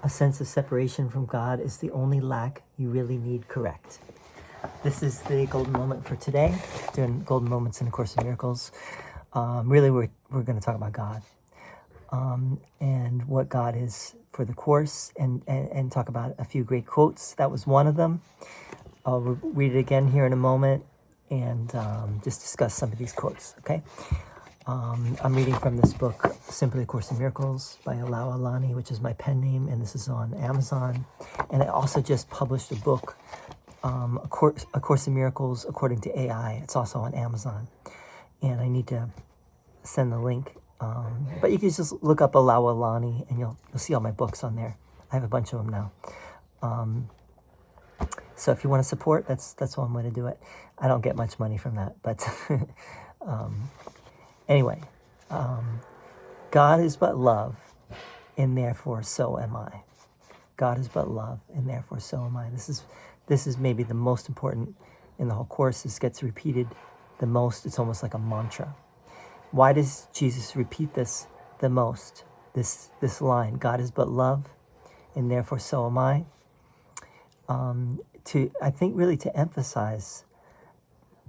A sense of separation from God is the only lack you really need correct. This is the golden moment for today, during Golden Moments in A Course in Miracles. Really, we're going to talk about God and what God is for the Course, and talk about a few great quotes. That was one of them. I'll read it again here in a moment and just discuss some of these quotes, okay? I'm reading from this book, Simply A Course in Miracles by Alani, which is my pen name, and this is on Amazon. And I also just published a book, A Course in Miracles According to AI. It's also on Amazon. And I need to send the link. But you can just look up Alani, and you'll see all my books on there. I have a bunch of them now. So if you want to support, that's one way to do it. I don't get much money from that, but anyway, God is but love, and therefore so am I. God is but love, and therefore so am I. This is maybe the most important in the whole Course. This gets repeated the most. It's almost like a mantra. Why does Jesus repeat this the most? This line, God is but love, and therefore so am I. I think really to emphasize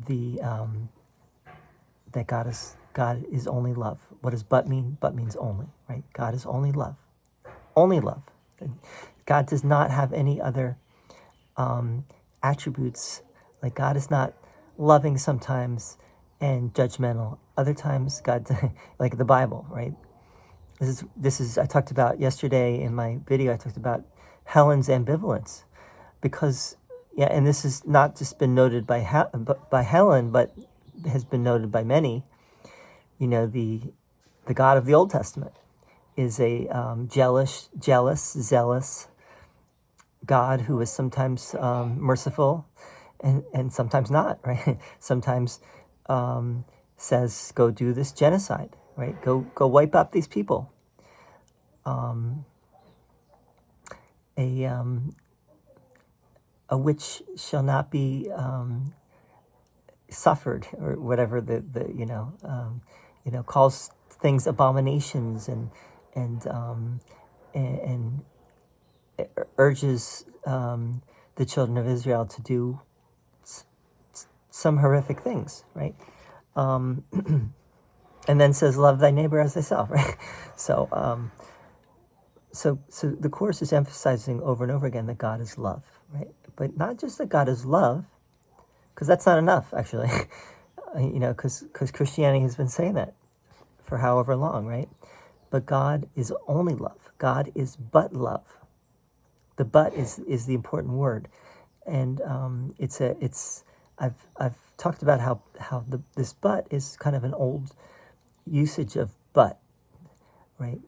that God is only love. What does but mean? But means only, right? God is only love. Only love. God does not have any other attributes. Like, God is not loving sometimes and judgmental. Other times, God, like the Bible, right? This is I talked about yesterday in my video. I talked about Helen's ambivalence, because and this has not just been noted by Helen, but has been noted by many. You know, the God of the Old Testament is a jealous, zealous God who is sometimes merciful and sometimes not, right? Sometimes says, go do this genocide, right? Go wipe out these people. A witch shall not be suffered, or whatever calls things abominations and urges the children of Israel to do some horrific things, right? And then says, love thy neighbor as thyself, right? So the Course is emphasizing over and over again that God is love, right? But not just that God is love, because that's not enough, actually. Because Christianity has been saying that for however long, right? But God is only love. God is but love. The but is the important word, and I've talked about how this but is kind of an old usage of but, right?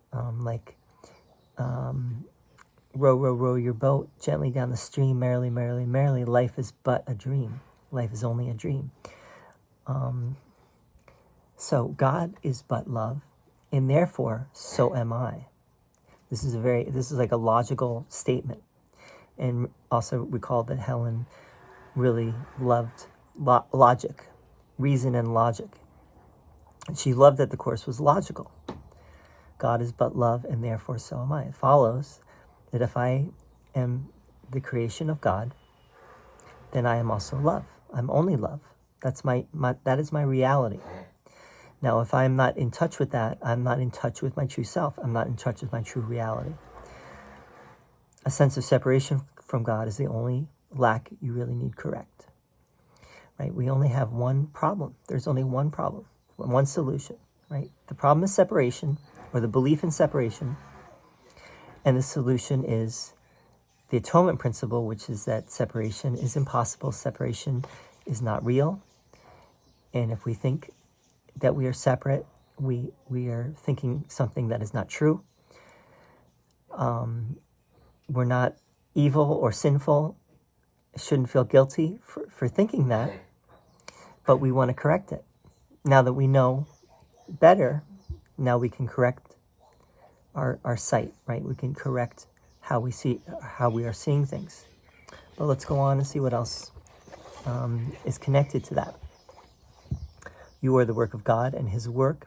Row, row, row your boat gently down the stream, merrily, merrily, merrily. Life is but a dream. Life is only a dream. So God is but love, and therefore so am I. This is like a logical statement. And also recall that Helen really loved logic, reason and logic. And she loved that the Course was logical. God is but love, and therefore so am I. It follows that if I am the creation of God, then I am also love. I'm only love. That is my reality. Now, if I'm not in touch with that, I'm not in touch with my true self. I'm not in touch with my true reality. A sense of separation from God is the only lack you really need correct. Right? We only have one problem. There's only one problem, one solution, right? The problem is separation, or the belief in separation, and the solution is the atonement principle, which is that separation is impossible. Separation is not real. And if we think that we are separate, we are thinking something that is not true. We're not evil or sinful. Shouldn't feel guilty for thinking that, but we want to correct it. Now that we know better, now we can correct our sight, right? We can correct how we are seeing things. But let's go on and see what else is connected to that. You are the work of God, and his work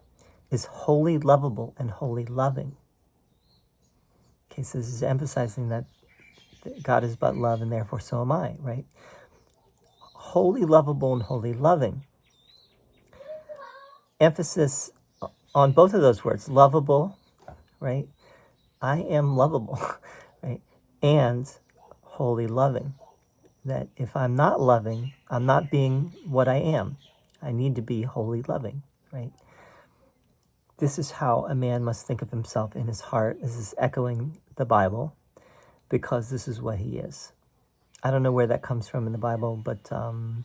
is wholly lovable and wholly loving. Okay, so this is emphasizing that God is but love, and therefore so am I, right? Wholly lovable and wholly loving. Emphasis on both of those words, lovable, right? I am lovable, right? And wholly loving. That if I'm not loving, I'm not being what I am. I need to be wholly loving, right? This is how a man must think of himself in his heart. This is echoing the Bible, because this is what he is. I don't know where that comes from in the Bible, but I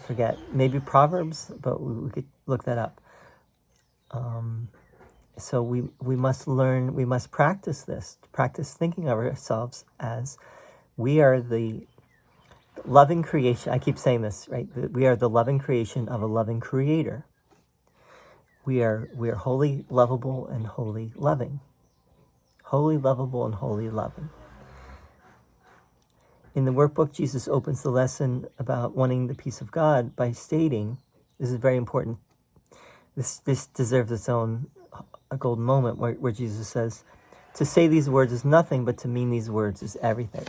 forget. Maybe Proverbs, but we could look that up. So we must learn, we must practice this, practice thinking of ourselves as we are the loving creation. I keep saying this, right? We are the loving creation of a loving creator. We are wholly lovable and wholly loving. Wholly lovable and wholly loving. In the workbook, Jesus opens the lesson about wanting the peace of God by stating, this is very important, this deserves its own a golden moment where Jesus says, to say these words is nothing, but to mean these words is everything.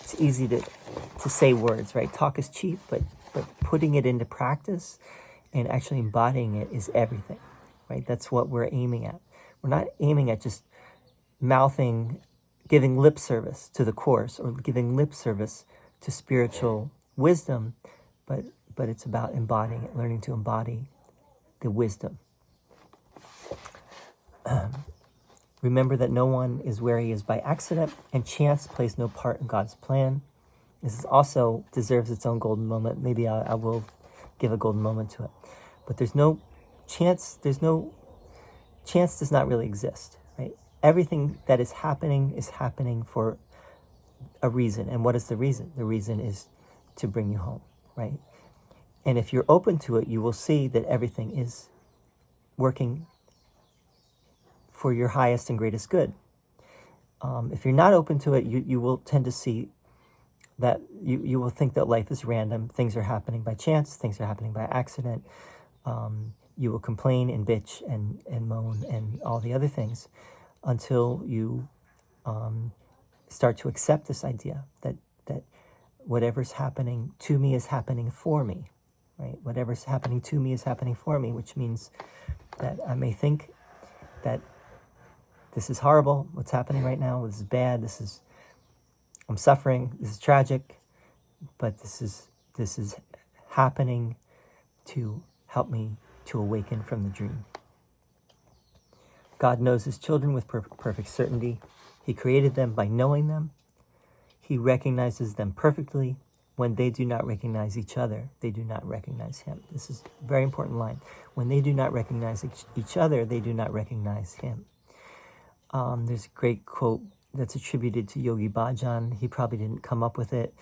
It's easy to say words, right? Talk is cheap, but putting it into practice and actually embodying it is everything, right? That's what we're aiming at. We're not aiming at just mouthing, giving lip service to the Course or giving lip service to spiritual wisdom, but it's about embodying it, learning to embody the wisdom. Remember that no one is where he is by accident, and chance plays no part in God's plan. This is also deserves its own golden moment. Maybe I will give a golden moment to it. But there's no chance does not really exist, right? Everything that is happening for a reason. And what is the reason? The reason is to bring you home, right? And if you're open to it, you will see that everything is working for your highest and greatest good. If you're not open to it, you will tend to see that you will think that life is random. Things are happening by chance. Things are happening by accident. You will complain and bitch and moan and all the other things until you start to accept this idea that whatever's happening to me is happening for me, right? Whatever's happening to me is happening for me, which means that I may think that this is horrible, what's happening right now, this is bad, I'm suffering, this is tragic, but this is happening to help me to awaken from the dream. God knows his children with perfect certainty. He created them by knowing them. He recognizes them perfectly. When they do not recognize each other, they do not recognize him. This is a very important line. When they do not recognize each other, they do not recognize him. There's a great quote that's attributed to Yogi Bhajan. He probably didn't come up with it,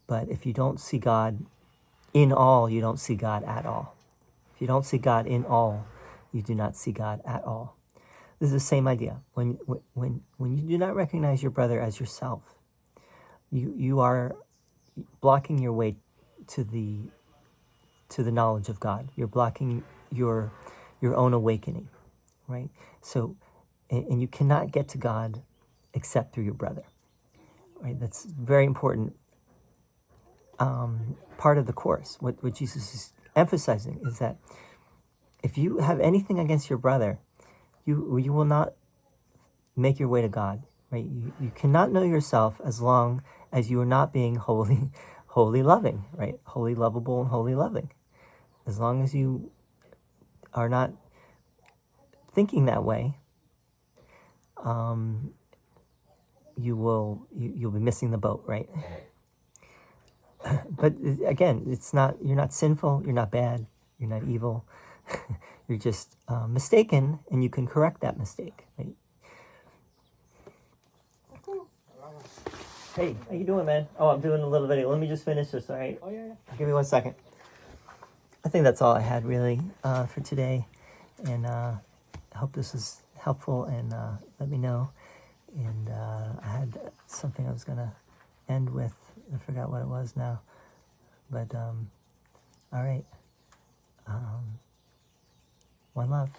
but if you don't see God in all, you don't see God at all. If you don't see God in all, you do not see God at all. This is the same idea. When you do not recognize your brother as yourself, you are blocking your way to the knowledge of God. You're blocking your own awakening, right? So, and you cannot get to God except through your brother, right? That's very important. Part of the Course, what Jesus is emphasizing is that if you have anything against your brother, you will not make your way to God, right? You cannot know yourself as long as you are not being wholly loving, right? Wholly lovable and wholly loving. As long as you are not thinking that way, you'll be missing the boat, right? But again, you're not sinful, you're not bad, you're not evil. You're just mistaken, and you can correct that mistake, right? Hey, how you doing, man? Oh, I'm doing a little video. Let me just finish this, all right? Oh, yeah. Give me 1 second. I think that's all I had, really, for today. And I hope this is helpful, and let me know. And I had something I was going to end with. I forgot what it was now. But, all right. One love.